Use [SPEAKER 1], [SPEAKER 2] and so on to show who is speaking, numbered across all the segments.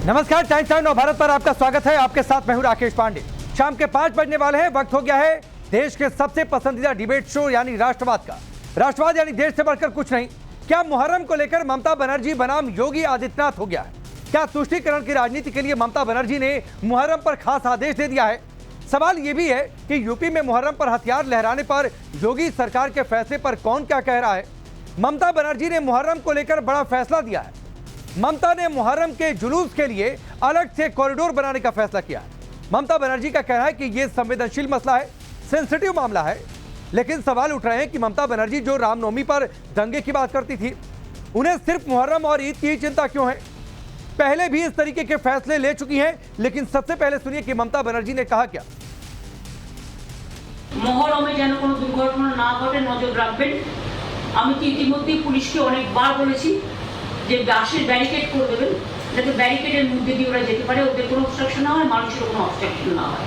[SPEAKER 1] नमस्कार, times time नव भारत पर आपका स्वागत है। आपके साथ मैं हूं राकेश पांडे। शाम के 5 बजने वाले हैं। वक्त हो गया है देश के सबसे पसंदीदा डिबेट शो यानी राष्ट्रवाद का। राष्ट्रवाद यानी देश से बढ़कर कुछ नहीं। क्या मुहर्रम को लेकर ममता बनर्जी बनाम योगी आदित्यनाथ हो गया है? क्या तुष्टीकरण की राजनीति के लिए ममता बनर्जी ने मुहर्रम पर खास आदेश दे दिया है? सवाल यह भी है कि यूपी में मुहर्रम पर हथियार लहराने पर योगी सरकार के फैसले पर कौन क्या कह रहा है? ममता बनर्जी ने मुहर्रम को लेकर बड़ा फैसला दिया है। ममता ने मुहर्रम के जुलूस के लिए अलग से कॉरिडोर बनाने का फैसला किया है। ममता बनर्जी का कहना है कि यह संवेदनशील मसला है, सेंसिटिव मामला है। लेकिन सवाल उठ रहे हैं कि ममता बनर्जी जो रामनवमी पर दंगे की बात करती थी, उन्हें सिर्फ मुहर्रम और ईद की चिंता क्यों है? पहले भी इस तरीके के फैसले ले चुकी हैं, लेकिन सबसे पहले सुनिए कि ममता बनर्जी ने कहा क्या।
[SPEAKER 2] মহরমে যেন কোনো দুর্ঘটনা না ঘটে নজর রাখবেন। আমি তো ইতিমধ্যেই পুলিশকে অনেকবার বলেছি যে গাছের ব্যারিকেড করে দেবেন, যাতে ব্যারিকেডের মধ্যে দিয়ে ওরা যেতে পারে, ওদের কোনো অবস্ট্রাকশন না হয়, মানুষের কোনো অবস্ট্রাকশন না হয়।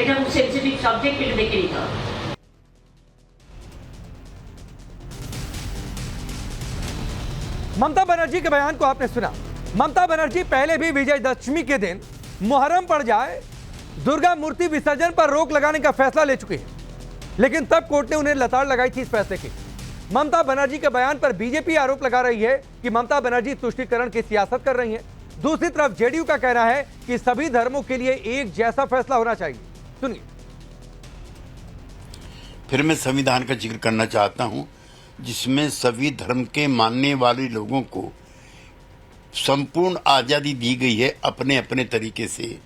[SPEAKER 2] এটা খুব সেনসিটিভ সাবজেক্ট, এটা দেখে নিতে হবে।
[SPEAKER 1] ममता बनर्जी के बयान को आपने सुना। ममता बनर्जी पहले भी विजयदशमी के दिन मुहर्रम पड़ जाए, दुर्गा मूर्ति विसर्जन पर रोक लगाने का फैसला ले चुके हैं, लेकिन तब कोर्ट ने उन्हें लताड़ लगाई थी इस फैसले की। ममता बनर्जी के बयान पर बीजेपी आरोप लगा रही है कि ममता बनर्जी तुष्टीकरण की सियासत कर रही है। दूसरी तरफ जेडीयू का कहना है कि सभी धर्मों के लिए एक जैसा फैसला होना चाहिए। सुनिए।
[SPEAKER 3] फिर मैं संविधान का जिक्र करना चाहता हूं, जिसमें सभी धर्म के मानने वाले लोगों को संपूर्ण आज़ादी दी गई है अपने अपने तरीके से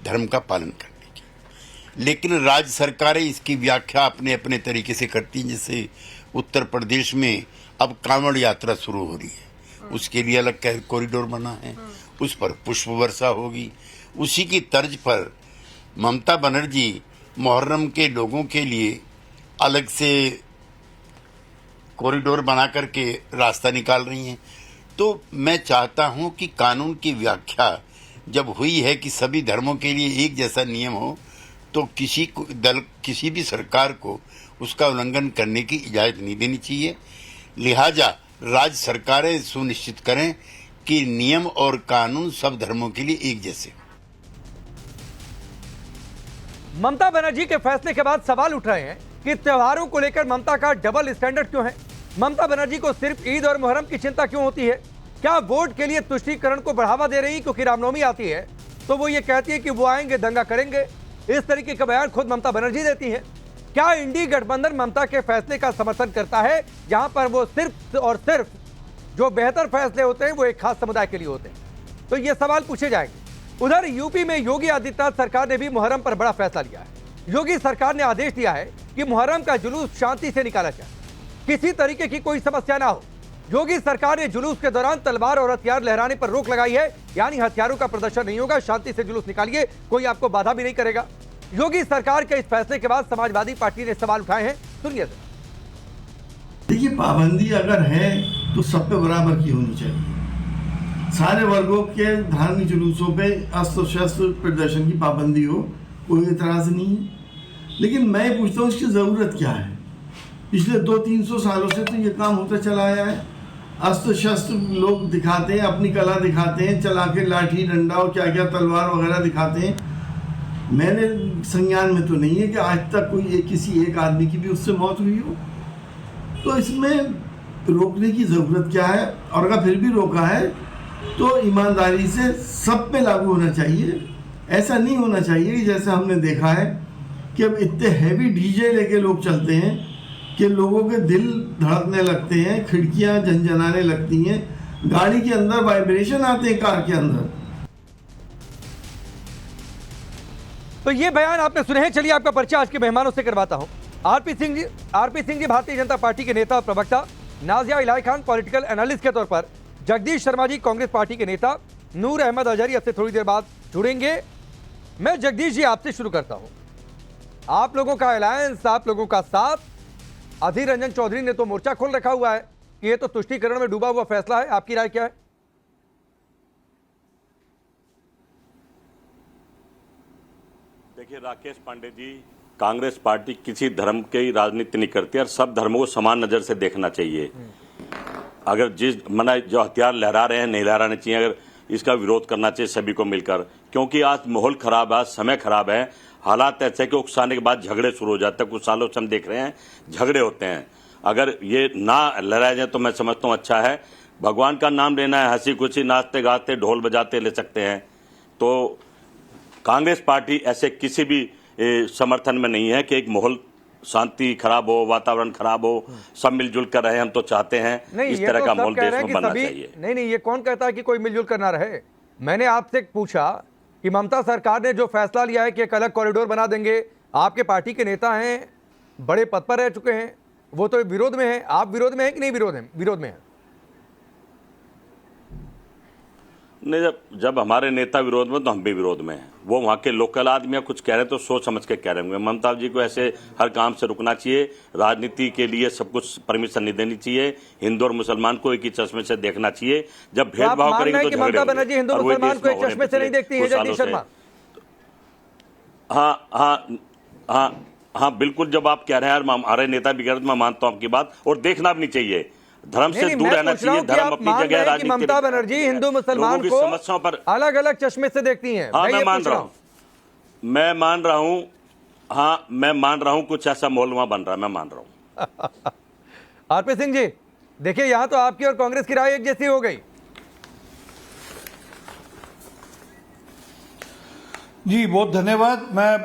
[SPEAKER 3] धर्म का पालन करने की। लेकिन राज्य सरकारें इसकी व्याख्या अपने अपने तरीके से करती हैं। जैसे उत्तर प्रदेश में अब कांवड़ यात्रा शुरू हो रही है, उसके लिए अलग कॉरिडोर बना है, उस पर पुष्प वर्षा होगी। उसी की तर्ज पर ममता बनर्जी मुहर्रम के लोगों के लिए अलग से कॉरिडोर बना करके रास्ता निकाल रही हैं। तो मैं चाहता हूं कि कानून की व्याख्या जब हुई है कि सभी धर्मों के लिए एक जैसा नियम हो, तो किसी भी सरकार को उसका उल्लंघन करने की इजाज़त नहीं देनी चाहिए। लिहाजा राज्य सरकारें सुनिश्चित करें कि नियम और कानून सब धर्मों के लिए एक जैसे।
[SPEAKER 1] ममता बनर्जी के फैसले के बाद सवाल उठ रहे हैं कि त्योहारों को लेकर ममता का डबल स्टैंडर्ड क्यों है? ममता बनर्जी को सिर्फ ईद और मुहर्रम की चिंता क्यों होती है? क्या वोट के लिए तुष्टीकरण को बढ़ावा दे रही क्योंकि रामनवमी आती है तो वो ये कहती है कि वो आएंगे दंगा करेंगे? इस तरीके का बयान खुद ममता बनर्जी देती है। क्या इंडी गठबंधन ममता के फैसले का समर्थन करता है, जहां पर वो सिर्फ और सिर्फ जो बेहतर फैसले होते हैं वो एक खास समुदाय के लिए होते हैं? तो ये सवाल पूछे जाएंगे। उधर यूपी में योगी आदित्यनाथ सरकार ने भी मुहर्रम पर बड़ा फैसला लिया है। योगी सरकार ने आदेश दिया है कि मुहर्रम का जुलूस शांति से निकाला जाए, किसी तरीके की कोई समस्या ना हो। योगी सरकार ने जुलूस के दौरान तलवार और हथियार लहराने पर रोक लगाई है, यानी हथियारों का प्रदर्शन नहीं होगा, शांति से जुलूस निकालिए, कोई आपको बाधा भी नहीं करेगा। योगी सरकार के इस फैसले के बाद समाजवादी पार्टी ने सवाल उठाए हैं। सुनिए।
[SPEAKER 4] देखिए, पाबंदी अगर है तो सब पे बराबर की होनी चाहिए। सारे वर्गों के धार्मिक जुलूसों पे अस्त्र शस्त्र प्रदर्शन की पाबंदी हो, कोई एतराज नहीं है। लेकिन मैं पूछता हूँ इसकी ज़रूरत क्या है? पिछले 200-300 सालों से तो ये काम होता चला आया है। अस्त्र शस्त्र लोग दिखाते हैं, अपनी कला दिखाते हैं, चला के लाठी डंडा और क्या क्या तलवार वगैरह दिखाते हैं। मैंने संज्ञान में तो नहीं है कि आज तक कोई किसी एक आदमी की भी उससे मौत हुई हो। तो इसमें रोकने की ज़रूरत क्या है? और अगर फिर भी रोका है तो ईमानदारी से सब पे लागू होना चाहिए। ऐसा नहीं होना चाहिए कि जैसे हमने देखा है कि अब इतने हैवी डीजे लेके लोग चलते हैं कि लोगों के दिल धड़कने लगते हैं, खिड़कियां झनझनाने लगती हैं, गाड़ी के अंदर वाइब्रेशन आते हैं, कार के अंदर।
[SPEAKER 1] तो ये बयान आपने सुने हैं। चलिए आपका परिचय आज के मेहमानों से करवाता हूं। आरपी सिंह जी भारतीय जनता पार्टी के नेता और प्रवक्ता, नाजिया इलाही खान पॉलिटिकल एनालिस्ट के तौर पर, जगदीश शर्मा जी कांग्रेस पार्टी के नेता, नूर अहमद अजहरी अब से थोड़ी देर बाद जुड़ेंगे। मैं जगदीश जी आपसे शुरू करता हूं। आप लोगों का अलायंस, आप लोगों का साथ, अधीर रंजन चौधरी ने तो मोर्चा खोल रखा हुआ है कि ये तो तुष्टीकरण में डूबा हुआ फैसला है। आपकी राय क्या है?
[SPEAKER 5] देखिए राकेश पांडे जी, कांग्रेस पार्टी किसी धर्म की राजनीति नहीं करती और सब धर्मों को समान नजर से देखना चाहिए। अगर जो हथियार लहरा रहे हैं नहीं लहराने चाहिए। अगर इसका विरोध करना चाहिए सभी को मिलकर, क्योंकि आज माहौल खराब है, आज समय खराब है, हालात ऐसे हैं कि उकसाने के बाद झगड़े शुरू हो जाते हैं। कुछ सालों से हम देख रहे हैं झगड़े होते हैं। अगर ये ना लड़ाया जाए तो मैं समझता हूँ अच्छा है। भगवान का नाम लेना है, हंसी खुशी नाचते गाते ढोल बजाते ले सकते हैं। तो कांग्रेस पार्टी ऐसे किसी भी समर्थन में नहीं है कि एक माहौल शांति खराब हो, वातावरण खराब हो, सब मिलजुल कर रहे। हम तो चाहते हैं इस तरह का माहौल देश में बनना चाहिए।
[SPEAKER 1] नहीं, ये कौन कहता है कि कोई मिलजुल कर ना रहे? मैंने आपसे पूछा कि ममता सरकार ने जो फैसला लिया है कि एक अलग कॉरिडोर बना देंगे, आपके पार्टी के नेता हैं, बड़े पद पर रह चुके हैं, वो तो विरोध में है। आप विरोध में हैं कि नहीं? विरोध में है।
[SPEAKER 5] नहीं, जब हमारे नेता विरोध में तो हम भी विरोध में हैं। वो वहाँ के लोकल आदमी कुछ कह रहे हैं तो सोच समझ के कह रहे होंगे। ममता जी को ऐसे हर काम से रुकना चाहिए। राजनीति के लिए सब कुछ परमिशन नहीं देनी चाहिए। हिंदू और मुसलमान को एक ही चश्मे से देखना चाहिए। जब भेदभाव करेंगे तो
[SPEAKER 1] ममता बनर्जी हिंदू मुसलमान को एक चश्मे से नहीं देखती है जगदीश शर्मा?
[SPEAKER 5] हाँ, बिल्कुल। जब आप कह रहे हैं हमारे नेता भी कह रहे हैं, मैं मानता हूँ आपकी बात, और देखना भी नहीं चाहिए। धर्म से दूर रहना चाहिए। धर्म अपनी जगह, राजनीति।
[SPEAKER 1] ममता बनर्जी हिंदू मुसलमान को
[SPEAKER 5] समस्याओं पर
[SPEAKER 1] अलग अलग चश्मे से देखती हैं।
[SPEAKER 5] हाँ, मैं मान रहा हूँ। कुछ ऐसा माहौल वहां बन रहा है, मैं मान रहा हूँ।
[SPEAKER 1] आरपी सिंह जी, देखिए यहां तो आपकी और कांग्रेस की राय एक जैसी हो गई।
[SPEAKER 6] जी बहुत धन्यवाद। मैं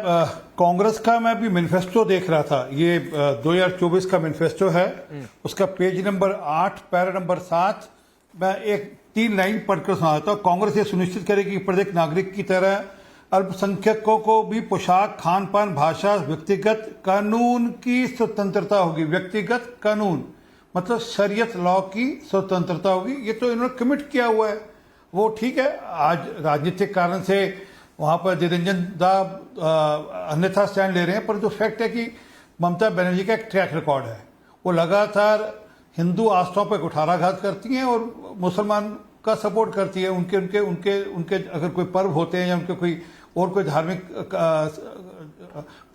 [SPEAKER 6] कांग्रेस का मैं भी मैनिफेस्टो देख रहा था। ये 2024 का मैनिफेस्टो है। उसका पेज नंबर 8 पैरा नंबर 7 मैं एक 3 लाइन पढ़कर सुनाता हूँ। कांग्रेस ये सुनिश्चित करेगी कि प्रत्येक नागरिक की तरह अल्पसंख्यकों को भी पोशाक, खान पान, भाषा, व्यक्तिगत कानून की स्वतंत्रता होगी। व्यक्तिगत कानून मतलब शरीयत लॉ की स्वतंत्रता होगी। ये तो इन्होंने कमिट किया हुआ है, वो ठीक है। आज राजनीतिक कारण से वहां पर निरंजन दा अन्यथा स्टैंड ले रहे हैं, पर जो फैक्ट है कि ममता बनर्जी का एक ट्रैक रिकॉर्ड है। वो लगातार हिंदू आस्थाओं पर कुठाराघात करती हैं और मुसलमान का सपोर्ट करती है। उनके उनके उनके उनके अगर कोई पर्व होते हैं या उनके कोई और कोई धार्मिक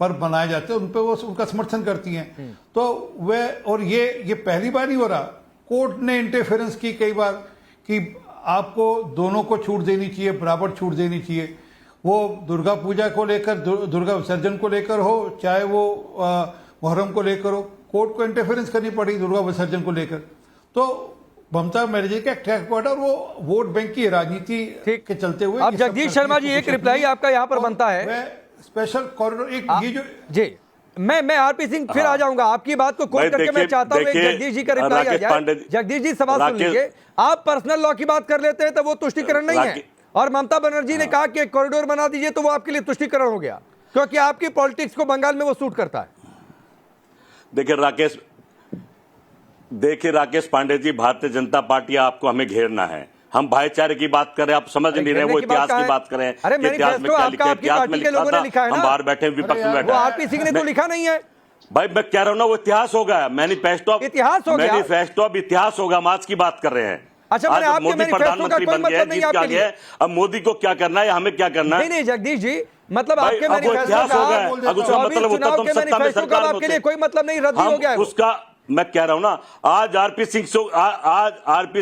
[SPEAKER 6] पर्व बनाए जाते हैं, उन पर वो उनका समर्थन करती हैं। तो वे और ये पहली बार नहीं हो रहा। कोर्ट ने इंटरफेरेंस की कई बार कि आपको दोनों को छूट देनी चाहिए, बराबर छूट देनी चाहिए। वो दुर्गा पूजा को लेकर, दुर्गा विसर्जन को लेकर हो, चाहे वो मुहर्रम को लेकर हो, कोर्ट को इंटरफेरेंस करनी पड़ी दुर्गा विसर्जन को लेकर। तो ममता बनर्जी का ट्रैक रिकॉर्ड और वो वोट बैंक की राजनीति के चलते हुए।
[SPEAKER 1] अब जगदीश शर्मा जी एक रिप्लाई आपका यहाँ पर बनता है,
[SPEAKER 6] स्पेशल कॉरिडोर एक ये जो
[SPEAKER 1] जी मैं आरपी सिंह फिर आ जाऊंगा आपकी बात को कोट करके। मैं चाहता हूं जगदीश जी का रिप्लाई आ जाए। जगदीश जी सवाल सुन लीजिए। आप पर्सनल लॉ की बात कर लेते हैं तो वो तुष्टिकरण नहीं है, और ममता बनर्जी ने कहा कि एक कॉरिडोर बना दीजिए तो वो आपके लिए तुष्टिकरण हो गया, क्योंकि आपकी पॉलिटिक्स को बंगाल में वो सूट करता है।
[SPEAKER 5] देखिए राकेश पांडे जी, भारतीय जनता पार्टी आपको हमें घेरना है। हम भाईचारे की बात करें, आप समझ नहीं रहे। वो इतिहास की बात करें।
[SPEAKER 1] अरे
[SPEAKER 5] इतिहास में क्या लिखा है? इतिहास में लिखा था, हम बाहर बैठे विपक्ष में बैठे।
[SPEAKER 1] आरपी सिंह ने तो लिखा नहीं है
[SPEAKER 5] भाई। मैं कह रहा हूं ना, वो इतिहास हो गया। मैनिफेस्टो अब इतिहास होगा। हम आज की बात कर रहे हैं।
[SPEAKER 1] अच्छा,
[SPEAKER 5] आज मोदी प्रधानमंत्री बन गया, जीत के आ गया। अब मोदी को क्या करना है, हमें क्या करना है?
[SPEAKER 1] नहीं जगदीश जी, मतलब आपके मैनिफेस्टो का आपके लिए कोई मतलब नहीं, रद्द हो गया है
[SPEAKER 5] उसका। मैं कह रहा हूं ना, आज आरपी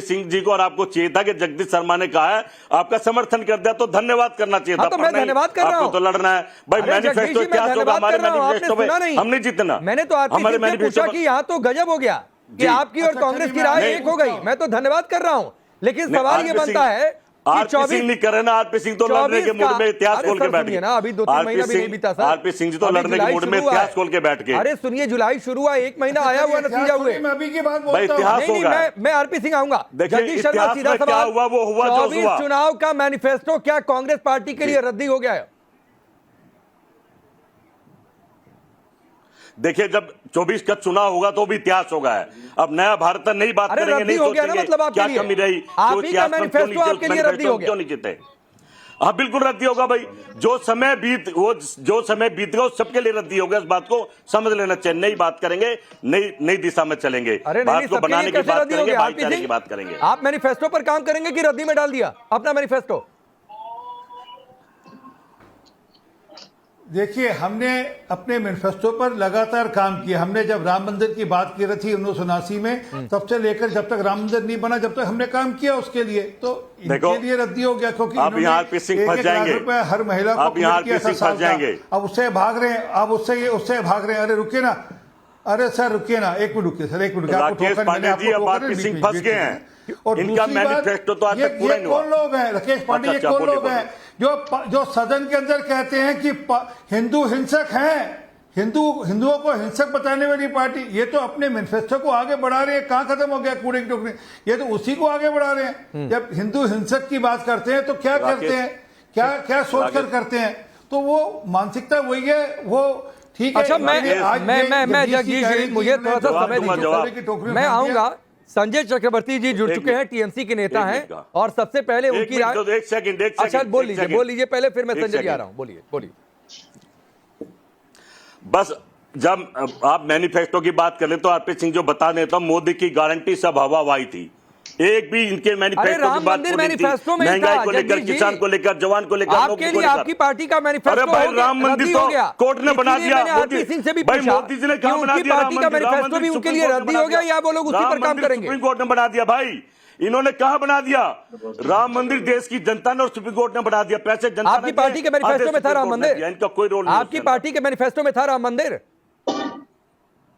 [SPEAKER 5] सिंह जी को और आपको चाहिए था कि जगदीश शर्मा ने कहा है आपका समर्थन कर दिया तो धन्यवाद करना चाहिए था।
[SPEAKER 1] तो मैं धन्यवाद कर रहा हूं।
[SPEAKER 5] आपको तो लड़ना है भाई। मैनिफेस्टो इतिहास होगा। हमारे मैनिफेस्टो में हम नहीं जीतना।
[SPEAKER 1] मैंने तो आरपी सिंह से पूछा कि यहाँ तो गजब हो गया कि आपकी और कांग्रेस की राय एक हो गई। मैं तो धन्यवाद कर रहा हूं, लेकिन सवाल ये बनता है
[SPEAKER 5] आरपी सिंह नहीं करे ना। आरपी सिंह तो लड़ने के मूड में इतिहास खोल के बैठ गए ना।
[SPEAKER 1] अभी 2-3 महीना भी नहीं बीता सर।
[SPEAKER 5] आरपी सिंह जी तो लड़ने के मूड में इतिहास खोल के बैठ गए।
[SPEAKER 1] अरे सुनिए, जुलाई शुरू हुआ, 1 महीना आया हुआ, नतीजा हुए।
[SPEAKER 5] भाई इतिहास होगा।
[SPEAKER 1] मैं आरपी सिंह आऊंगा।
[SPEAKER 5] जगदीश शर्मा, सीधा सवाल हुआ, वो हुआ जो हुआ।
[SPEAKER 1] चुनाव का मैनिफेस्टो क्या कांग्रेस पार्टी के लिए रद्दी हो गया है?
[SPEAKER 5] देखिए, जब 24 का चुनाव होगा तो भी इतिहास होगा है। अब नया भारत नहीं बात करेंगे, नहीं सोचेंगे
[SPEAKER 1] मतलब
[SPEAKER 5] क्या कमी रही,
[SPEAKER 1] मैनिफेस्टो आपके लिए रद्दी हो गया,
[SPEAKER 5] क्यों नहीं जीते। हाँ बिल्कुल रद्दी होगा भाई। जो समय बीत गया वो सबके लिए रद्दी होगा। इस बात को समझ लेना चाहिए। नई बात करेंगे, नई दिशा में चलेंगे। भारत को बनाने की बात करेंगे, भाईचारे की बात करेंगे।
[SPEAKER 1] आप मैनिफेस्टो पर काम करेंगे कि रद्दी में डाल दिया अपना मैनिफेस्टो?
[SPEAKER 6] देखिए, हमने अपने मैनिफेस्टो पर लगातार काम किया। हमने जब राम मंदिर की बात की रही थी 1979 में, तब से लेकर जब तक राम मंदिर नहीं बना, जब तक हमने काम किया उसके लिए। तो इनके लिए रद्दी हो गया, क्योंकि
[SPEAKER 5] आप यहाँ आरपी सिंह फंस जाएंगे,
[SPEAKER 6] रुपए हर महिला को
[SPEAKER 5] आप यहाँ आरपी सिंह फंस जाएंगे।
[SPEAKER 6] अब उससे भाग रहे हैं, अब उससे भाग रहे हैं। अरे रुकिए ना, अरे सर रुकिए ना, एक मिनट रुकिए सर, एक मिनट।
[SPEAKER 5] राकेश पांडे जी अब आरपी सिंह फंस गए हैं,
[SPEAKER 6] और
[SPEAKER 5] इनका
[SPEAKER 6] दूसरी बात,
[SPEAKER 5] मैनिफेस्टो तो आज तक पूरा नहीं हुआ।
[SPEAKER 6] कौन लोग हैं राकेश पांडे, ये
[SPEAKER 5] अच्छा,
[SPEAKER 6] कौन
[SPEAKER 5] बोलिए,
[SPEAKER 6] लोग हैं जो सदन के अंदर कहते हैं कि हिंदू हिंसक हैं, हिंदुओं को हिंसक बताने वाली पार्टी? ये तो अपने मैनिफेस्टो को आगे बढ़ा रहे हैं। कहां खत्म हो गया कूड़े की टोकरी? ये तो उसी को आगे बढ़ा रहे हैं। जब हिंदू हिंसक की बात करते हैं तो क्या करते हैं, क्या सोचकर करते हैं? तो वो मानसिकता वही है, वो ठीक है।
[SPEAKER 1] अच्छा, मैं जगदीश जी, मुझे थोड़ा सा समय दीजिए, मैं आऊंगा। संजय चक्रवर्ती जी जुड़ चुके हैं, टीएमसी के नेता हैं, और सबसे पहले उनकी राय।
[SPEAKER 5] एक सेकंड
[SPEAKER 1] अच्छा, बोल लीजिए पहले, फिर मैं संजय जी आ रहा हूं। बोलिए।
[SPEAKER 5] बस जब आप मैनिफेस्टो की बात करें तो आरपी सिंह जो बता देता हूं, मोदी की गारंटी सब हवाई थी। एक भी इनके मैनिफेस्टो की बात
[SPEAKER 1] मैनिफेस्टो में
[SPEAKER 5] महंगाई को लेकर, किसान को लेकर, जवान को लेकर,
[SPEAKER 1] आपके लिए आपकी पार्टी का मैनिफेस्टो।
[SPEAKER 5] अरे भाई, राम मंदिर तो कोर्ट ने बना दिया।
[SPEAKER 1] आरपी सिंह से भी
[SPEAKER 5] भाई,
[SPEAKER 1] पूछा
[SPEAKER 5] मोदी जी ने कहा बना दिया
[SPEAKER 1] पार्टी का मैनिफेस्टो भी उनके लिए रद्दी हो गया, या वो लोग उसी पर काम करेंगे?
[SPEAKER 5] सुप्रीम कोर्ट ने बना दिया भाई, इन्होंने कहा बना दिया। राम मंदिर देश की जनता ने और सुप्रीम कोर्ट ने बना दिया। पैसे जनता
[SPEAKER 1] आपकी पार्टी के मैनिफेस्टो में था राम मंदिर?
[SPEAKER 5] इनका कोई रोल नहीं।
[SPEAKER 1] आपकी पार्टी के मैनिफेस्टो में था राम मंदिर?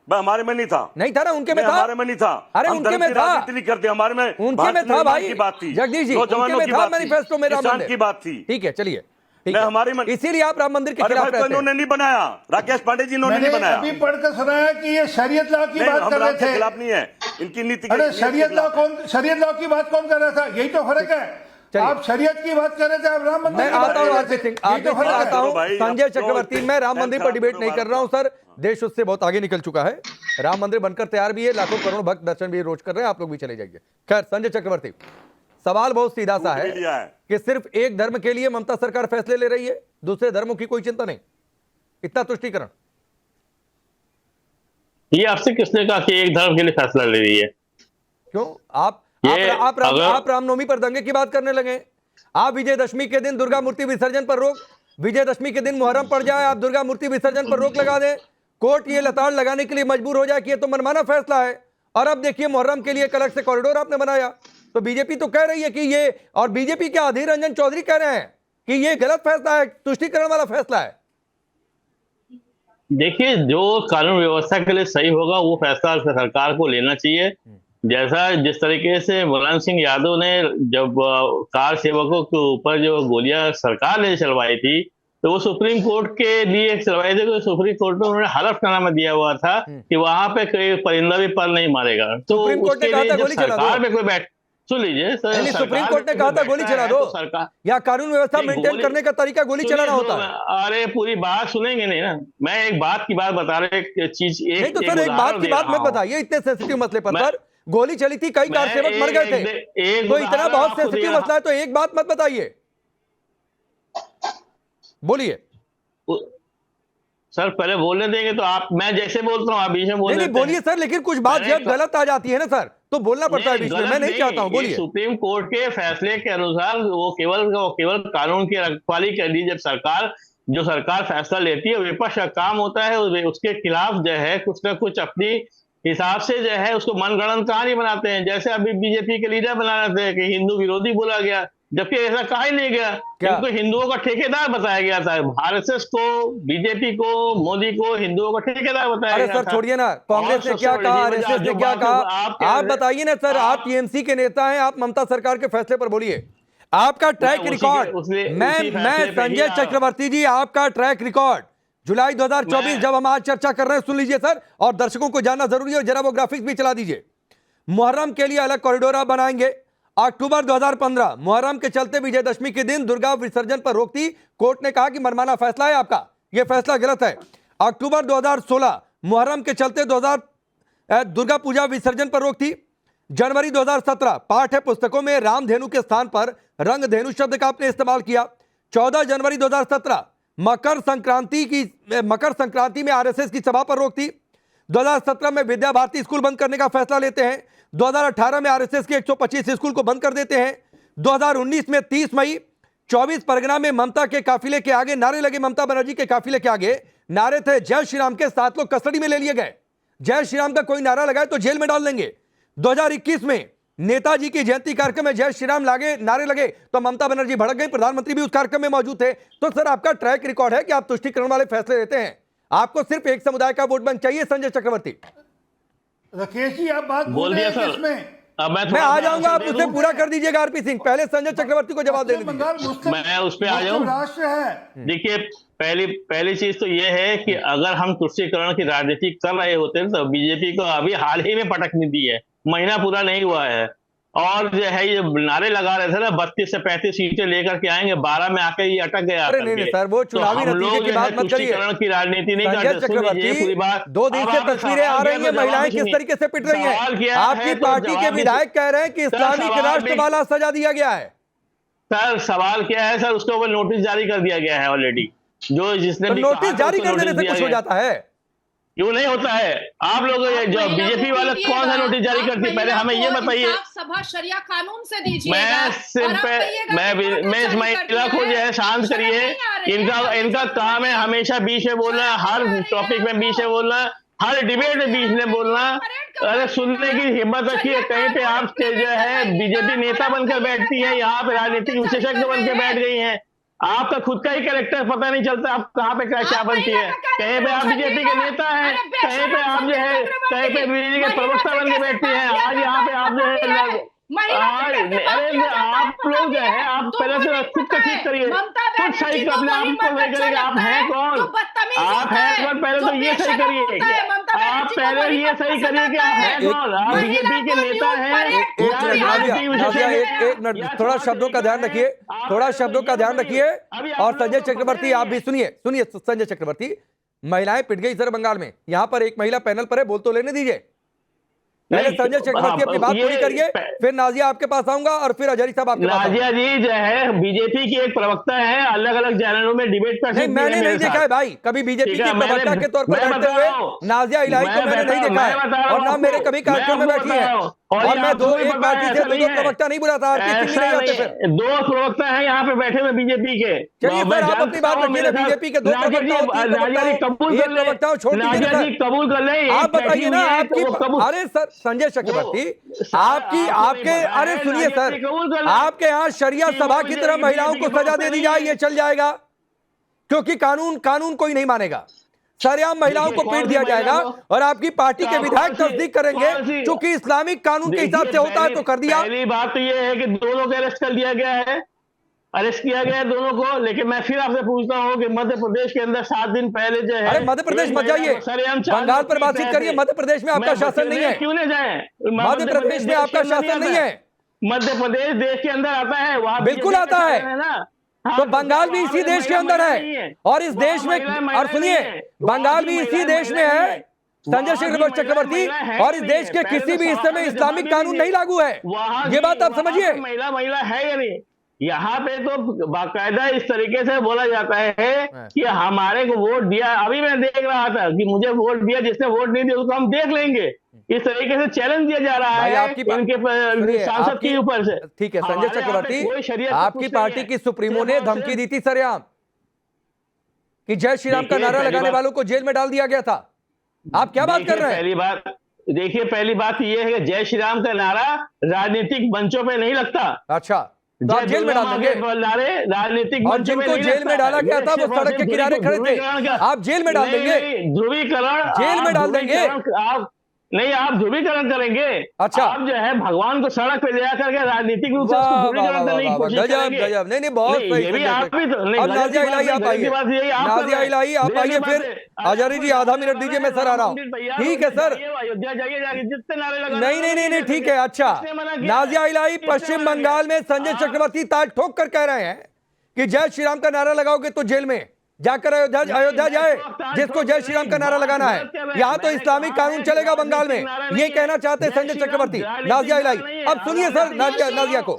[SPEAKER 5] हमारे में नहीं था।
[SPEAKER 1] नहीं था ना, उनके में था।
[SPEAKER 5] हमारे में नहीं था।
[SPEAKER 1] अरे उनके में था,
[SPEAKER 5] राजनीति नहीं करते, हमारे में
[SPEAKER 1] उनके में था भाई,
[SPEAKER 5] की बात थी,
[SPEAKER 1] जगदीश जी, उनके में था मैनिफेस्टो में राम मंदिर
[SPEAKER 5] की बात थी।
[SPEAKER 1] ठीक है, चलिए,
[SPEAKER 5] हमारे में,
[SPEAKER 1] इसीलिए आप राम मंदिर के खिलाफ रहते हैं।
[SPEAKER 5] इन्होंने नहीं बनाया, राकेश पांडे जी इन्होंने नहीं बनाया।
[SPEAKER 6] अभी पढ़कर सुनाया कि ये शरीयत लॉ की बात कर रहे थे।
[SPEAKER 5] खिलाफ नहीं है इनकी नीति।
[SPEAKER 6] अरे शरीयत लॉ की बात कौन कर रहा था? यही तो फर्क है। आप शरीयत की बात कर रहे थे, आप राम मंदिर।
[SPEAKER 1] मैं आता हूं आरपी सिंह, आता हूं संजय चक्रवर्ती। मैं राम मंदिर पर डिबेट नहीं कर रहा हूं सर, देश उससे बहुत आगे निकल चुका है। राम मंदिर बनकर तैयार भी है, लाखों करोड़ भक्त दर्शन भी रोज कर रहे हैं, आप लोग भी चले जाइए। खैर, संजय चक्रवर्ती, सवाल बहुत सीधा सा है कि सिर्फ एक धर्म के लिए ममता सरकार फैसले ले रही है, दूसरे धर्मों की कोई चिंता नहीं, इतना तुष्टीकरण?
[SPEAKER 7] ये आपसे किसने कहा कि एक धर्म के लिए फैसला ले रही है?
[SPEAKER 1] क्यों आप रामनवमी पर दंगे की बात करने लगे? आप विजयदशमी के दिन दुर्गा मूर्ति विसर्जन पर रोक, विजयदशमी के दिन मुहर्रम पड़ जाए, आप दुर्गा मूर्ति विसर्जन पर रोक लगा दें, कोर्ट ये लताड़ लगाने के लिए मजबूर हो जाए कि ये तो मनमाना फैसला है। और अब देखिए, मुहर्रम के लिए एक अलग से कॉरिडोर आपने बनाया। तो बीजेपी तो कह रही है कि ये, और बीजेपी के अधीर रंजन चौधरी कह रहे हैं कि ये गलत फैसला है, तुष्टीकरण वाला फैसला है।
[SPEAKER 7] देखिए, जो कानून व्यवस्था के लिए सही होगा वो फैसला सरकार को लेना चाहिए। जैसा जिस तरीके से मुलायम सिंह यादव ने जब कार सेवकों के ऊपर जो गोलियां सरकार ने चलवाई थी, तो वो सुप्रीम कोर्ट के लिए चलवाई थी। तो सुप्रीम कोर्ट में उन्होंने हलफनामा दिया हुआ था कि वहां पे कोई परिंदा भी पर नहीं मारेगा। तो
[SPEAKER 1] सुप्रीम कोर्ट ने कहा था गोली चला दो।
[SPEAKER 7] में कोई बैठ, सुन लीजिए सर,
[SPEAKER 1] सुप्रीम कोर्ट ने कहा था गोली चला दो, या कानून व्यवस्था मेंटेन करने का तरीका गोली चलाना होता है?
[SPEAKER 7] अरे पूरी बात सुनेंगे नहीं ना, मैं एक बात की बात बता रहा हूँ, चीज
[SPEAKER 1] नहीं तो सर, एक बात की बात मत बताइए इतने सेंसिटिव मसले पर। सर, गोली चली थी, कई कार सेवक मर गए थे, तो इतना बहुत सेंसिटिव मसला है तो एक बात मत बताइए, बोलिए
[SPEAKER 7] सर। पहले बोलने देंगे तो आप, मैं जैसे बोलता हूँ आप बीच में बोल,
[SPEAKER 1] नहीं बोलिए सर, लेकिन कुछ बात जब गलत आ जाती है ना सर, तो बोलना पड़ता है बीच में, मैं नहीं चाहता हूँ, बोलिए।
[SPEAKER 7] सुप्रीम कोर्ट के फैसले के अनुसार वो केवल कानून की रखवाली कर दी। जब सरकार फैसला लेती है, विपक्ष का काम होता है उसके खिलाफ जो है कुछ ना कुछ अपनी हिसाब से जो है उसको मनगढ़ंत कहानी बनाते हैं। जैसे अभी बीजेपी के लीडर बना रहे थे कि हिंदू विरोधी बोला गया, जबकि ऐसा कहा ही नहीं गया। इनको हिंदुओं का ठेकेदार बताया गया था। आरएसएस को, बीजेपी को, मोदी को हिंदुओं का ठेकेदार बताया गया था।
[SPEAKER 1] अरे सर छोड़िए ना, कांग्रेस ने क्या कहा, आरएसएस ने क्या कहा, आप बताइए ना सर। आप टीएमसी के नेता हैं, आप ममता सरकार के फैसले पर बोलिए। आपका ट्रैक रिकॉर्ड, मैं संजय चक्रवर्ती जी, आपका ट्रैक रिकॉर्ड जुलाई 2024, जब हम आज चर्चा कर रहे हैं, सुन लीजिए सर, और दर्शकों को जानना जरूरी है, जरा वो ग्राफिक्स भी चला दीजिए। मुहर्रम के लिए अलग कॉरिडोर आप बनाएंगे। अक्टूबर 2015 मुहर्रम के चलते विजयदशमी के दिन दुर्गा विसर्जन पर रोक थी, कोर्ट ने कहा कि मनमाना फैसला है आपका, यह फैसला गलत है। अक्टूबर 2016 मुहर्रम के चलते दुर्गा पूजा विसर्जन पर रोक थी। जनवरी 2017 पाठ्य पुस्तकों में रामधेनु के स्थान पर रंगधेनु शब्द का आपने इस्तेमाल किया। 14 जनवरी 2017 मकर संक्रांति में आरएसएस की सभा पर रोक थी। 2017 में विद्या भारती स्कूल बंद करने का फैसला लेते हैं। 2018 में आरएसएस के 125 स्कूल को बंद कर देते हैं। 2019 में 30 मई 24 परगना में ममता के काफिले के आगे नारे लगे। ममता बनर्जी के काफिले के आगे नारे थे जय श्री राम के। 7 लोग कस्टडी में ले लिए गए। जय श्री राम का कोई नारा लगाए तो जेल में डाल देंगे। 2021 में नेताजी की जयंती कार्यक्रम में जय श्री राम लागे नारे लगे तो ममता बनर्जी भड़क गई। प्रधानमंत्री भी उस कार्यक्रम में मौजूद थे। तो सर, आपका ट्रैक रिकॉर्ड है कि आप तुष्टिकरण वाले फैसले लेते हैं। आपको सिर्फ एक समुदाय का वोट बैंक चाहिए। संजय चक्रवर्ती,
[SPEAKER 6] राकेश जी आप बात
[SPEAKER 7] बोल दिया सर।
[SPEAKER 6] इसमें
[SPEAKER 7] अब
[SPEAKER 1] मैं आ जाऊंगा, आप उसे पूरा कर दीजिएगा। आरपी सिंह, पहले संजय चक्रवर्ती को जवाब देने दीजिए।
[SPEAKER 6] बंगाल मुस्लिम
[SPEAKER 7] मैं उस पे आ जाऊं।
[SPEAKER 6] राष्ट्र है।
[SPEAKER 7] देखिए, पहली चीज तो ये है कि अगर हम तुष्टीकरण की राजनीति कर रहे होते तो बीजेपी को अभी हाल ही में पटकनी दी है, महीना पूरा नहीं हुआ है। और जो है ये नारे लगा रहे थे ना 32 से 35 सीटें लेकर के आएंगे, 12 में आके ये अटक गया।
[SPEAKER 1] अरे नहीं सर, वो चुनावी नतीजे की बात मत करिए।
[SPEAKER 7] तुष्टीकरण की राजनीति नहीं
[SPEAKER 1] संजय
[SPEAKER 7] करते।
[SPEAKER 1] चक्रवर्ती, 2 दिन से तस्वीरें आ रही हैं, महिलाएं किस तरीके से पिट रही हैं। आपकी पार्टी के विधायक कह रहे हैं कि इस्लामिक राष्ट्र वाला सजा दिया गया है।
[SPEAKER 7] सर सवाल क्या है सर, उसके ऊपर नोटिस जारी कर दिया गया है ऑलरेडी। जो जिसने भी
[SPEAKER 1] नोटिस
[SPEAKER 7] कहा
[SPEAKER 1] जारी
[SPEAKER 7] उसको
[SPEAKER 1] कर देने
[SPEAKER 7] नोटिस
[SPEAKER 1] से कुछ
[SPEAKER 7] दिया
[SPEAKER 1] हो
[SPEAKER 7] गया।
[SPEAKER 1] जाता है?
[SPEAKER 7] क्यों नहीं होता है? आप लोग जो बीजेपी वाले कौन सा नोटिस जारी करती है, पहले हमें ये बताइए।
[SPEAKER 8] सभा शरिया कानून से दीजिएगा।
[SPEAKER 7] मैं इस महिला को जो है शांत करिए। इनका काम है हमेशा बीच में बोलना, हर टॉपिक में बीच में बोलना, हर डिबेट में बीच में बोलना। अरे सुनने की हिम्मत रखिए। कहीं पे आप जो है बीजेपी नेता बनकर बैठती है, यहाँ पे राजनीतिक विशेषज्ञ बनकर बैठ गई हैं। आपका खुद का ही कैरेक्टर पता नहीं चलता, आप कहाँ पे क्या बनती है। कहीं पे आप बीजेपी के नेता हैं, कहीं पे आप जो है कहीं पे बीजेपी के प्रवक्ता बन के बैठती हैं। आज यहाँ पे आप जो है अरे आप लोग जो है आप पहले से खुद का ठीक करिए, खुद सही अपने आप को सही करिए। आप हैं कौन? आप हैं कौन? पहले तो ये सही करिए। आप पहले ये सही करिए कि आप हैं कौन? आप बीजेपी के नेता हैं।
[SPEAKER 1] एक मिनट, थोड़ा शब्दों का ध्यान रखिए, थोड़ा शब्दों का ध्यान रखिए। और संजय चक्रवर्ती आप भी सुनिए। संजय चक्रवर्ती, महिलाएं पिट गई सर बंगाल में। यहां पर एक महिला पैनल पर है, बोल तो लेने दीजिए। पहले संजय चक्रवर्ती अपनी बात पूरी करिए, फिर नाजिया आपके पास आऊंगा और फिर अजहरी साहब आपके पास।
[SPEAKER 7] नाजिया जी जो है बीजेपी की एक प्रवक्ता है, अलग अलग चैनलों में डिबेट कर सकती है।
[SPEAKER 1] मैंने नहीं देखा है भाई कभी बीजेपी की प्रवक्ता के तौर पर बैठते हुए नाजिया इलाही को मैंने नहीं देखा है, और ना मेरे कभी कार्यक्रम में बैठी है। और मैं एक पार्टी से दो प्रवक्ता नहीं बुलाता।
[SPEAKER 7] दो प्रवक्ता है यहाँ पे बैठे हुए बीजेपी के।
[SPEAKER 1] चलिए सर, आप अपनी बात रखिए। बीजेपी के 2 प्रवक्ता छोड़ दीजिए,
[SPEAKER 7] कबूल कर ले।
[SPEAKER 1] आप बताइए ना आपकी। अरे सर संजय चक्रवर्ती, आपके अरे सुनिए सर, आपके यहाँ शरिया सभा की तरह महिलाओं को सजा दे दी जाए, ये चल जाएगा? क्योंकि कानून कोई नहीं मानेगा। सरेआम महिलाओं को पीट दिया जाएगा और आपकी पार्टी के विधायक तस्दीक करेंगे क्योंकि इस्लामिक कानून के हिसाब से होता है तो कर दिया।
[SPEAKER 7] पहली बात तो ये है कि दोनों को अरेस्ट कर दिया गया है, अरेस्ट किया गया है दोनों को। लेकिन मैं फिर आपसे पूछता हूँ कि मध्य प्रदेश के अंदर 7 दिन पहले जो है।
[SPEAKER 1] अरे मध्य प्रदेश मत जाइए, बंगाल पर बातचीत करिए। मध्य प्रदेश में आपका शासन नहीं है।
[SPEAKER 7] क्यों नहीं जाए?
[SPEAKER 1] मध्य प्रदेश में आपका शासन नहीं है।
[SPEAKER 7] मध्य प्रदेश देश के अंदर आता है, वहां
[SPEAKER 1] बिल्कुल आता है ना। तो बंगाल भी इसी देश के अंदर है और इस देश में, और सुनिए बंगाल भी इसी देश में है संजय चक्रवर्ती, और इस देश के किसी भी हिस्से में इस्लामिक कानून नहीं लागू है। ये बात आप समझिए।
[SPEAKER 7] महिला है या नहीं? यहाँ पे तो बाकायदा इस तरीके से बोला जाता है कि हमारे को वोट दिया। अभी मैं देख रहा था कि मुझे वोट दिया, जिसने वोट नहीं दिया उसको हम देख लेंगे। इस तरीके से चैलेंज दिया जा रहा है इनके सांसद के ऊपर से।
[SPEAKER 1] ठीक है संजय चक्रवर्ती, आपकी पार्टी की सुप्रीमो ने धमकी दी थी सरेआम कि जय श्री राम का नारा लगाने वालों को जेल में डाल दिया गया था। आप क्या बात कर रहे हैं?
[SPEAKER 7] पहली बात यह है कि जय श्री राम का नारा राजनीतिक मंचों पे नहीं लगता।
[SPEAKER 1] अच्छा, तो आप जेल में डाल देंगे?
[SPEAKER 7] राजनीतिक
[SPEAKER 1] और जिनको जेल में डाला गया था वो सड़क के किनारे खड़े थे, आप जेल में डाल देंगे?
[SPEAKER 7] ध्रुवीकरण
[SPEAKER 1] जेल में डाल देंगे?
[SPEAKER 7] नहीं, आप ध्रुवीकरण करेंगे।
[SPEAKER 1] अच्छा,
[SPEAKER 7] आप जो है भगवान को सड़क पे ले जाकर के राजनीतिक रूप से ध्रुवीकरण करने की कोशिश करेंगे।
[SPEAKER 1] गजब, नहीं बहुत सही। अब नाजिया इलाही आप आइए, नाजिया इलाही आप आइए, फिर अजहरी जी आधा मिनट दीजिए, मैं सर आ रहा हूँ। ठीक है सर, नहीं ठीक है। अच्छा, नाजिया इलाही पश्चिम बंगाल में संजय चक्रवर्ती ताल ठोक कर कह रहे हैं कि जय श्री राम का नारा लगाओगे तो जेल में जाकर अयोध्या जाए जिसको जय श्री राम का नारा लगाना है। यहाँ तो इस्लामिक कानून चलेगा बंगाल में, ये कहना चाहते हैं संजय चक्रवर्ती। नाजिया इलाही, अब सुनिए सर नाजिया को।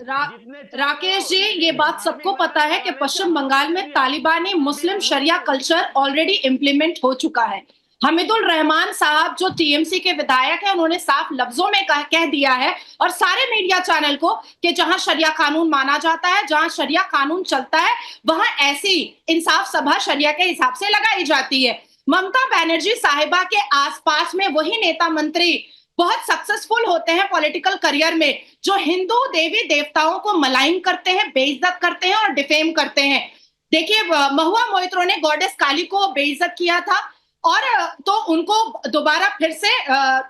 [SPEAKER 8] राकेश जी, ये बात सबको पता है कि पश्चिम बंगाल में तालिबानी मुस्लिम शरिया कल्चर ऑलरेडी इम्प्लीमेंट हो चुका है। हमीदुल रहमान साहब जो टीएमसी के विधायक हैं, उन्होंने साफ लफ्जों में कह दिया है और सारे मीडिया चैनल को कि जहां शरिया कानून माना जाता है, जहां शरिया कानून चलता है, वहां ऐसी इंसाफ सभा शरिया के हिसाब से लगाई जाती है। ममता बनर्जी साहिबा के आसपास में वही नेता मंत्री बहुत सक्सेसफुल होते हैं पॉलिटिकल करियर में, जो हिंदू देवी देवताओं को मलाइन करते हैं, बेइज्जत करते हैं और डिफेम करते हैं। देखिए, महुआ मोइत्रो ने गॉडेस काली को बेइज्जत किया था और तो उनको दोबारा फिर से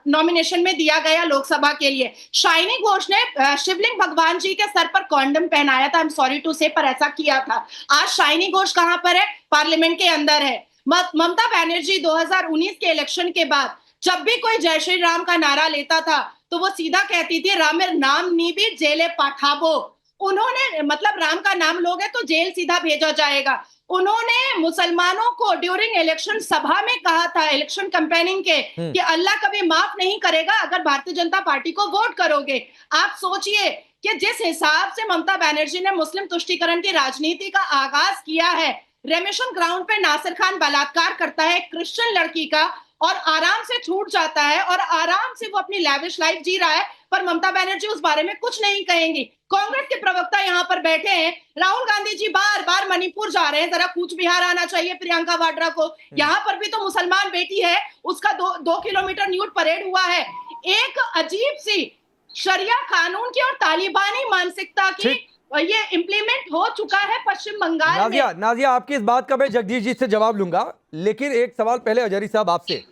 [SPEAKER 8] नॉमिनेशन में दिया गया लोकसभा के लिए। शाइनी घोष ने शिवलिंग भगवान जी के सर पर कॉन्डम पहनाया था, आई एम सॉरी टू से, पर ऐसा किया था। आज शाइनी घोष कहां पर है? पार्लियामेंट के अंदर है। ममता बनर्जी 2019 के इलेक्शन के बाद जब भी कोई जय श्री राम का नारा लेता था तो वो सीधा कहती थी रामेर नाम नीबी जेले पाठाबो। उन्होंने मतलब राम का नाम लोगे तो जेल सीधा भेजा जाएगा। उन्होंने मुसलमानों को ड्यूरिंग इलेक्शन सभा में कहा था, इलेक्शन कैंपेनिंग के, कि अल्लाह कभी माफ नहीं करेगा अगर भारतीय जनता पार्टी को वोट करोगे। आप सोचिए कि जिस हिसाब से ममता बनर्जी ने मुस्लिम तुष्टीकरण की राजनीति का आगाज किया है, रेमेशन ग्राउंड पे नासिर खान बलात्कार करता है क्रिश्चियन लड़की का और आराम से छूट जाता है और आराम से वो अपनी लैविश लाइफ जी रहा है, पर ममता बनर्जी उस बारे में कुछ नहीं कहेंगी। कांग्रेस के प्रवक्ता यहाँ पर बैठे हैं, राहुल गांधी जी बार बार मणिपुर जा रहे हैं, जरा कूच बिहार आना चाहिए प्रियंका वाड्रा को। यहाँ पर भी तो मुसलमान बेटी है, उसका 2 किलोमीटर न्यूड परेड हुआ है। एक अजीब सी शरिया कानून की और तालिबानी मानसिकता की ये इम्प्लीमेंट हो चुका है पश्चिम बंगाल में।
[SPEAKER 1] नाजिया, आपकी इस बात का मैं जगदीश जी से जवाब लूंगा, लेकिन एक सवाल पहले अजहरी साहब आपसे।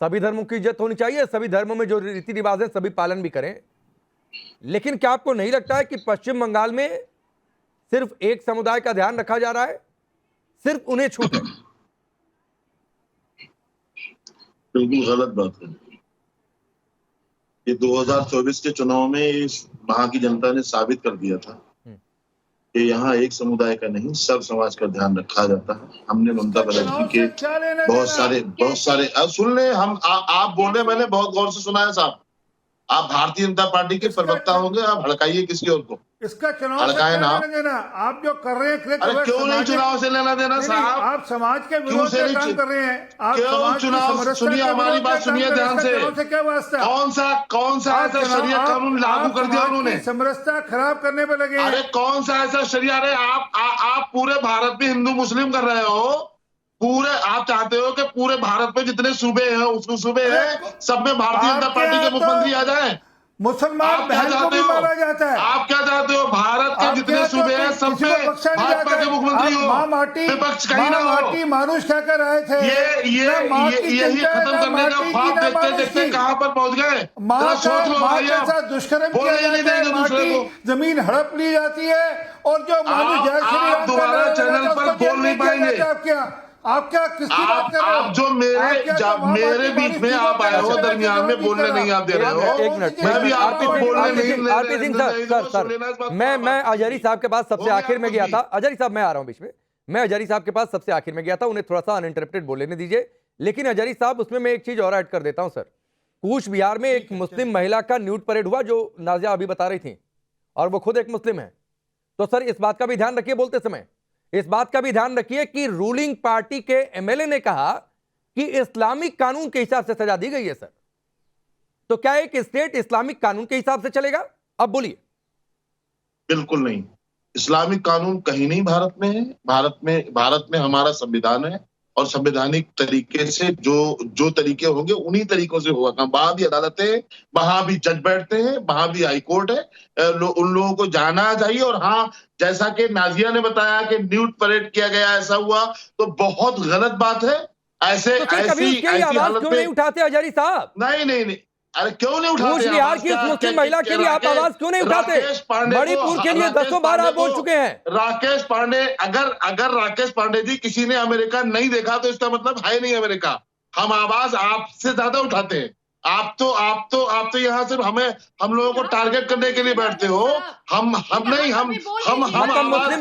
[SPEAKER 1] सभी धर्मों की इज्जत होनी चाहिए, सभी धर्मों में जो रीति रिवाज है सभी पालन भी करें, लेकिन क्या आपको नहीं लगता है कि पश्चिम बंगाल में सिर्फ एक समुदाय का ध्यान रखा जा रहा है, सिर्फ उन्हें छूट है?
[SPEAKER 9] बिल्कुल गलत बात है। ये 2024 के चुनाव में वहां की जनता ने साबित कर दिया था कि यहाँ एक समुदाय का नहीं सब समाज का ध्यान रखा जाता है। हमने ममता बनर्जी के बहुत सारे अब सुन ले, हम आप बोले, मैंने बहुत गौर से सुना है साहब। आप भारतीय जनता पार्टी के प्रवक्ता होंगे, आप भड़काइए किसी और को,
[SPEAKER 6] इसका चुनाव
[SPEAKER 9] हड़काए ना।
[SPEAKER 6] आप जो कर रहे हैं,
[SPEAKER 9] अरे क्यों नहीं चुनाव से लेना देना साहब?
[SPEAKER 6] आप समाज के विरोध में काम कर रहे हैं। आप
[SPEAKER 9] क्यों चुनाव? सुनिए हमारी बात, सुनिए ध्यान से।
[SPEAKER 6] क्या वास्ता?
[SPEAKER 9] कौन सा ऐसा शरिया कानून लागू कर दिया उन्होंने?
[SPEAKER 6] समरसता खराब करने पे लगे।
[SPEAKER 9] अरे कौन सा ऐसा शरिया? अरे आप पूरे भारत में हिंदू मुस्लिम कर रहे हो। पूरे आप चाहते हो कि पूरे भारत में जितने सूबे हैं, उसको सूबे हैं, सब में भारतीय जनता पार्टी के मुख्यमंत्री आ जाए।
[SPEAKER 6] मुसलमान बहन को भी मारा जाता है।
[SPEAKER 9] आप क्या चाहते हो? भारत के जितने सूबे हैं सब में भाजपा के मुख्यमंत्री हो, विपक्ष कहीं ना हो।
[SPEAKER 6] मानुष कहकर आए थे,
[SPEAKER 9] यही खत्म करने का ख्वाब देखते देखते कहां पर पहुंच गए? सोच लो भैया।
[SPEAKER 6] दुष्कर्म किया जाता है, माटी जमीन हड़प ली जाती है और जो मानुष
[SPEAKER 9] आप दोबारा चैनल पर बोल नहीं पाएंगे।
[SPEAKER 6] आप क्या किसकी बात कर रहे हो?
[SPEAKER 9] आप जो मेरे बीच में आप आए हो, दरमियान में बोलने नहीं आप दे रहे हो।
[SPEAKER 1] एक मिनट,
[SPEAKER 9] मैं भी आपको बोलने नहीं।
[SPEAKER 1] आरपी सिंह सर, मैं अजहरी साहब के पास सबसे आखिर में गया था। अजहरी साहब, मैं आ रहा हूं बीच में। मैं अजहरी साहब के पास सबसे आखिर में गया था, उन्हें थोड़ा सा अनइंटरप्टेड बोलने दीजिए। लेकिन अजहरी साहब, उसमें मैं एक चीज और ऐड कर देता हूं सर। कूच बिहार में एक मुस्लिम महिला का न्यूड परेड हुआ, जो नाजिया अभी बता रही थी, और वो खुद एक मुस्लिम है। तो सर, इस बात का भी ध्यान रखिए बोलते समय, इस बात का भी ध्यान रखिए कि रूलिंग पार्टी के एमएलए ने कहा कि इस्लामिक कानून के हिसाब से सजा दी गई है सर। तो क्या एक स्टेट इस्लामिक कानून के हिसाब से चलेगा? अब बोलिए।
[SPEAKER 9] बिल्कुल नहीं, इस्लामिक कानून कहीं नहीं भारत में है। भारत में हमारा संविधान है और संवैधानिक तरीके से जो तरीके होंगे उन्हीं तरीकों से होगा। वहां भी अदालतें, वहां भी जज बैठते हैं, वहां भी हाई कोर्ट है। उन लोगों को जाना चाहिए। और हाँ, जैसा कि नाजिया ने बताया कि न्यूड परेड किया गया, ऐसा हुआ तो बहुत गलत बात है। ऐसी हालत में
[SPEAKER 1] नहीं उठाते अजहरी साहब?
[SPEAKER 9] नहीं, अरे क्यों नहीं उठाते?
[SPEAKER 1] बिहार की मुस्लिम महिला के लिए आप आवाज क्यों नहीं उठाते? मणिपुर के लिए 10 बार आप बोल चुके हैं।
[SPEAKER 9] राकेश पांडे, अगर राकेश पांडे जी किसी ने अमेरिका नहीं देखा तो इसका मतलब है नहीं अमेरिका। हम आवाज आपसे ज्यादा उठाते हैं। आप तो यहाँ सिर्फ हम लोगों को टारगेट करने के लिए बैठते हो। हम
[SPEAKER 1] मुस्लिम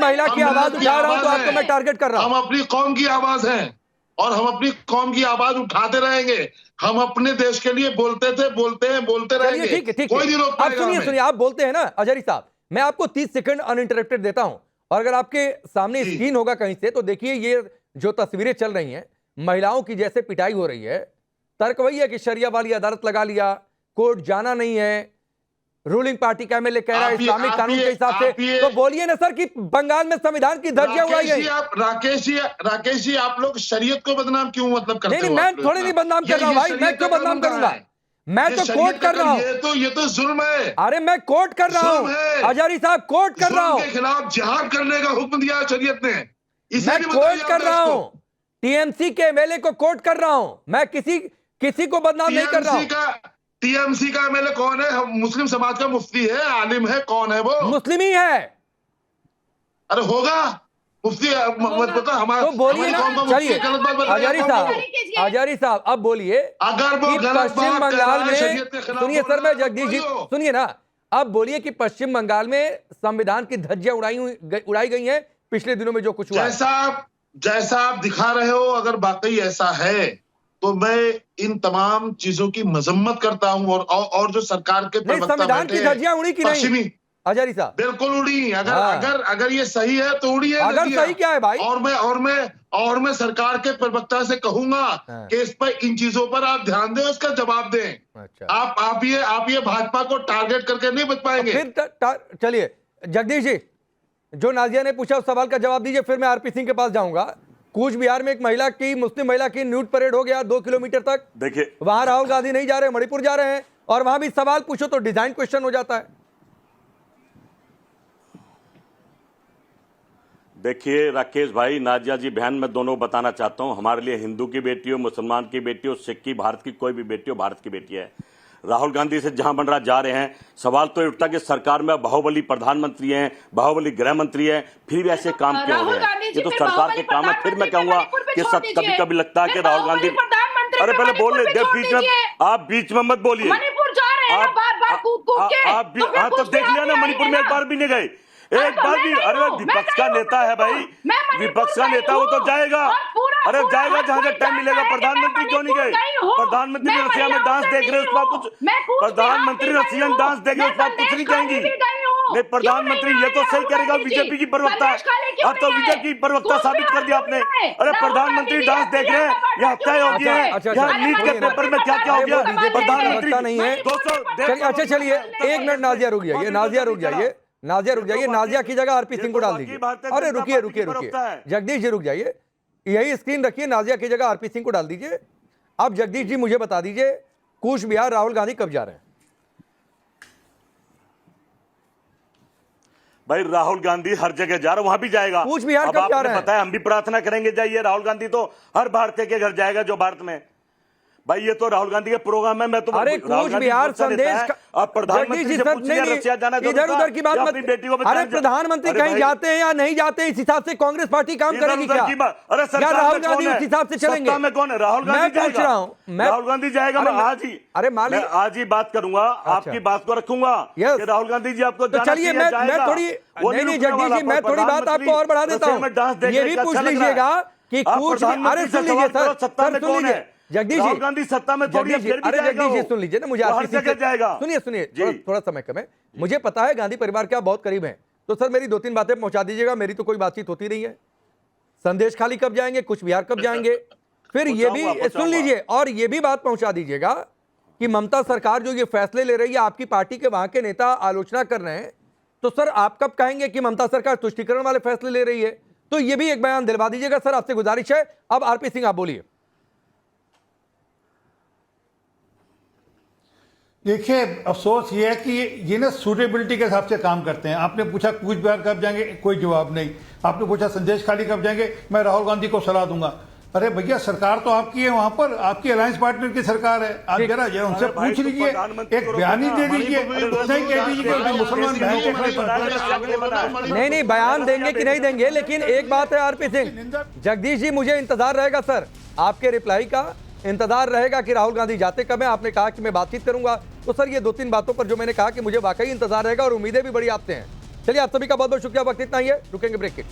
[SPEAKER 1] महिला की आवाज उठा रहा हूं तो आपको मैं टारगेट कर रहा हूं।
[SPEAKER 9] हम अपनी कौम की आवाज हैं और हम अपनी कौम की आवाज उठाते रहेंगे। हम अपने देश के लिए बोलते रहेंगे।
[SPEAKER 1] ठीक है।
[SPEAKER 9] कोई नहीं रोक पाएगा हमें।
[SPEAKER 1] सुनिए, आप बोलते हैं ना अजहरी साहब, मैं आपको 30 सेकंड अनइंटरप्टेड देता हूं, और अगर आपके सामने स्क्रीन होगा कहीं से तो देखिए, ये जो तस्वीरें चल रही हैं महिलाओं की जैसे पिटाई हो रही है, तर्क वही है कि शरिया वाली अदालत लगा लिया, कोर्ट जाना नहीं है, रूलिंग पार्टी का एमएलए कह रहा है इस्लामिक कानून के हिसाब से। तो बोलिए ना सर कि बंगाल में संविधान की धज्जियां उड़ाई गई।
[SPEAKER 9] राकेश जी आप लोग शरीयत को बदनाम क्यों मतलब करते हो?
[SPEAKER 1] नहीं, मैं थोड़ी नहीं बदनाम कर रहा हूं भाई, मैं क्यों बदनाम करूंगा? मैं तो कोर्ट कर रहा हूं।
[SPEAKER 9] ये तो जुल्म है।
[SPEAKER 1] अरे मैं कोर्ट कर रहा हूं, हजारी साहब कोर्ट कर रहा हूं,
[SPEAKER 9] के खिलाफ जिहाद करने का हुक्म दिया है शरीयत ने।
[SPEAKER 1] मैं कोर्ट कर रहा हूं, टीएमसी के एमएलए को कोर्ट कर रहा हूं, मैं किसी को बदनाम नहीं कर रहा हूं।
[SPEAKER 9] टीएमसी का एमएलए कौन है? मुस्लिम समाज का मुफ्ती है, आलिम है, कौन है वो?
[SPEAKER 1] मुस्लिम ही है।
[SPEAKER 9] अरे होगा मुफ्ती, मत पता हमारा।
[SPEAKER 1] तो बोलिए ना, चलिए हजारी साहब अब बोलिए,
[SPEAKER 9] अगर वो
[SPEAKER 1] पश्चिम बंगाल में, सुनिए सर, मैं जगदीश जी सुनिए ना, अब बोलिए कि पश्चिम बंगाल में संविधान की धज्जियां उड़ाई गई हैं पिछले दिनों में जो कुछ हुआ।
[SPEAKER 9] जैसा आप दिखा रहे हो, अगर वाकई ऐसा है तो मैं इन तमाम चीजों की मजम्मत करता हूं। और जो सरकार के
[SPEAKER 1] संविधान की धज्जियां उड़ी कि नहीं हजारी साहब?
[SPEAKER 9] बिल्कुल उड़ी। अगर ये सही है तो उड़ी है।
[SPEAKER 1] अगर सही क्या है भाई?
[SPEAKER 9] और मैं सरकार के प्रवक्ता से कहूंगा कि इस पर, इन चीजों पर आप ध्यान दें, इसका जवाब दें।
[SPEAKER 1] अच्छा।
[SPEAKER 9] आप ये भाजपा को टारगेट करके नहीं बच पाएंगे।
[SPEAKER 1] फिर चलिए जगदीश जी, जो नाजिया ने पूछा उस सवाल का जवाब दीजिए, फिर मैं आरपी सिंह के पास जाऊंगा। कूच बिहार में एक मुस्लिम महिला की न्यूड परेड हो गया 2 किलोमीटर तक।
[SPEAKER 5] देखिए
[SPEAKER 1] वहां राहुल गांधी नहीं जा रहे, मणिपुर जा रहे हैं, और वहां भी सवाल पूछो तो डिजाइन क्वेश्चन हो जाता है।
[SPEAKER 5] देखिए राकेश भाई, नाजिया जी बहन, मैं दोनों बताना चाहता हूं, हमारे लिए हिंदू की बेटी हो, मुसलमान की बेटी हो, सिख की, भारत की कोई भी बेटी हो, भारत की बेटी है। राहुल गांधी से जहां बन रहा जा रहे हैं, सवाल तो उठता कि सरकार में बाहुबली प्रधानमंत्री हैं, बाहुबली गृह मंत्री हैं, फिर भी ऐसे काम क्यों हो रहे हैं? ये तो सरकार के काम है। फिर मैं कहूंगा कि कभी कभी लगता है कि राहुल गांधी, अरे पहले बोल रहे बीच में, आप बीच में मत बोलिए।
[SPEAKER 8] मणिपुर जा रहे हैं
[SPEAKER 5] आप भी, हाँ तो देख लिया ना, मणिपुर में एक बार भी नहीं गए, एक बार भी। अरे विपक्ष का नेता है भाई, विपक्ष का नेता, वो तो जाएगा। अरे जाएगा जहां जब टाइम मिलेगा। प्रधानमंत्री क्यों नहीं गए? प्रधानमंत्री रसिया में डांस देख रहे, उस पर कुछ, प्रधानमंत्री रसियन डांस देख रहे, उस पर कुछ नहीं कहेंगी। नहीं, प्रधानमंत्री ये तो सही करेगा, बीजेपी की प्रवक्ता, अब तो बीजेपी की प्रवक्ता साबित कर दिया आपने। अरे प्रधानमंत्री डांस देख रहे हैं, यह हत्या हो गया है, यहाँ नीट के पेपर में क्या क्या हो गया, प्रधानमंत्री
[SPEAKER 1] नहीं है। अच्छा चलिए, 1 मिनट नाजिया रुक जाइए, नाजिया रुक जाइए, नाजिया की जगह आरपी सिंह को डाल दीजिए। अरे रुकिए जगदीश जी रुक जाइए, यही स्क्रीन रखिए, नाजिया की जगह आरपी सिंह को डाल दीजिए। अब जगदीश जी मुझे बता दीजिए, कूच बिहार राहुल गांधी कब जा रहे हैं?
[SPEAKER 5] भाई राहुल गांधी हर जगह जा रहा है, वहां भी जाएगा।
[SPEAKER 1] कूच बिहार कब जा रहे हैं?
[SPEAKER 5] पता है, हम भी प्रार्थना करेंगे जाइए। राहुल गांधी तो हर भारतीय के घर जाएगा जो भारत में। भाई ये तो राहुल गांधी के प्रोग्राम में, मैं तो
[SPEAKER 1] अरे कूच बिहार संदेश,
[SPEAKER 5] अब प्रधानमंत्री से पूछिए रसिया जाना
[SPEAKER 1] इधर उधर की बात मत। अरे प्रधानमंत्री कहीं जाते हैं या नहीं जाते, इस हिसाब से कांग्रेस पार्टी काम करेगी क्या?
[SPEAKER 5] अरे
[SPEAKER 1] क्या राहुल गांधी उस हिसाब से चलेंगे?
[SPEAKER 5] में कौन है? राहुल गांधी
[SPEAKER 1] मैं पूछ रहा हूँ,
[SPEAKER 5] राहुल गांधी जाएगा। मैं आज ही बात करूंगा, आपकी बात को रखूंगा कि राहुल गांधी जी आपको।
[SPEAKER 1] चलिए मैं थोड़ी, नहीं जगदीश जी, मैं थोड़ी बात आपको और बढ़ा देता हूँ। ये भी पूछ लीजिएगा कि कूच, अरे सुन लीजिए सर, सुन लीजिए जगदीश जी,
[SPEAKER 5] गांधी सत्ता में थोड़ी,
[SPEAKER 1] अरे जगदीश जी सुन लीजिए ना, मुझे
[SPEAKER 5] जाएगा।
[SPEAKER 1] सुनिए थोड़ा समय कम है, मुझे पता है गांधी परिवार के आप बहुत करीब हैं, तो सर मेरी 2-3 बातें पहुंचा दीजिएगा। मेरी तो कोई बातचीत होती नहीं है। संदेश खाली कब जाएंगे, कुछ बिहार कब जाएंगे, फिर ये भी सुन लीजिए, और ये भी बात पहुंचा दीजिएगा कि ममता सरकार जो ये फैसले ले रही है, आपकी पार्टी के वहां के नेता आलोचना कर रहे हैं, तो सर आप कब कहेंगे कि ममता सरकार तुष्टीकरण वाले फैसले ले रही है? तो ये भी एक बयान दिलवा दीजिएगा सर, आपसे गुजारिश है। अब आरपी सिंह आप बोलिए।
[SPEAKER 6] देखिए, अफसोस ये है कि ये ना सूटेबिलिटी के हिसाब से काम करते हैं। आपने पूछा कूच बिहार कब जाएंगे, कोई जवाब नहीं। आपने पूछा संदेश खाली कब जाएंगे, मैं राहुल गांधी को सलाह दूंगा। अरे भैया सरकार तो आपकी है, वहां पर आपकी अलायंस पार्टनर की सरकार है, आप जरा जो उनसे पूछ लीजिए, एक बयान ही दे दीजिए, नहीं कह दीजिए कि मुसलमान बहन के खिलाफ।
[SPEAKER 1] नहीं बयान देंगे कि नहीं देंगे, लेकिन एक बात है आरपी सिंह, जगदीश जी मुझे इंतजार रहेगा सर, आपके रिप्लाई का इंतजार रहेगा कि राहुल गांधी जाते कब है। आपने कहा कि मैं बातचीत करूंगा, तो सर ये 2-3 बातों पर जो मैंने कहा कि मुझे वाकई इंतजार रहेगा और उम्मीदें भी बड़ी आपसे हैं। चलिए आप सभी का बहुत बहुत शुक्रिया, वक्त इतना ही है, रुकेंगे ब्रेक के।